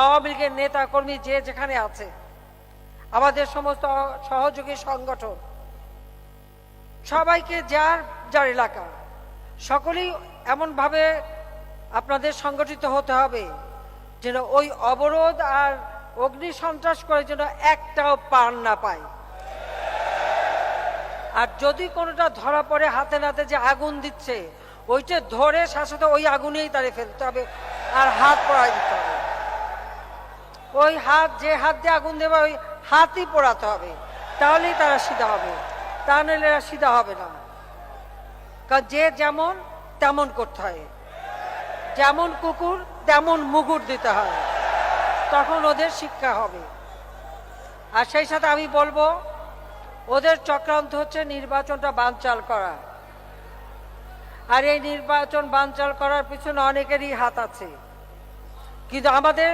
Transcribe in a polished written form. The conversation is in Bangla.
আওয়ামী লীগের নেতা কর্মী যে যেখানে আছে, আমাদের সমস্ত সহযোগী সংগঠন, সবাইকে যার যার এলাকা সকলেই এমনভাবে আপনাদের সংগঠিত হতে হবে যেন ওই অবরোধ আর অগ্নি সন্ত্রাস করে যেন একটাও পার না পায়। আর যদি কোনোটা ধরা পড়ে হাতে নাতে যে আগুন দিচ্ছে, ওইটা ধরে সাথে ওই আগুনেই তারে ফেলতে হবে আর হাত পোড়াই দিতে হবে। ওই হাত, যে হাত দিয়ে আগুন দেবে ওই হাতই পোড়াতে হবে, তাহলেই তারা সিধা হবে, তা নইলে এরা সিধা হবে না। কারণ যে যেমন তেমন করতে হয়, যেমন কুকুর তেমন মুগুর দিতে হয়, তখন ওদের শিক্ষা হবে। আর সেই সাথে আমি বলবো, ওদের চক্রান্ত হচ্ছে নির্বাচনটা বানচাল করা। আর এই নির্বাচন বানচাল করার পিছনে অনেকেরই হাত আছে, কিন্তু আমাদের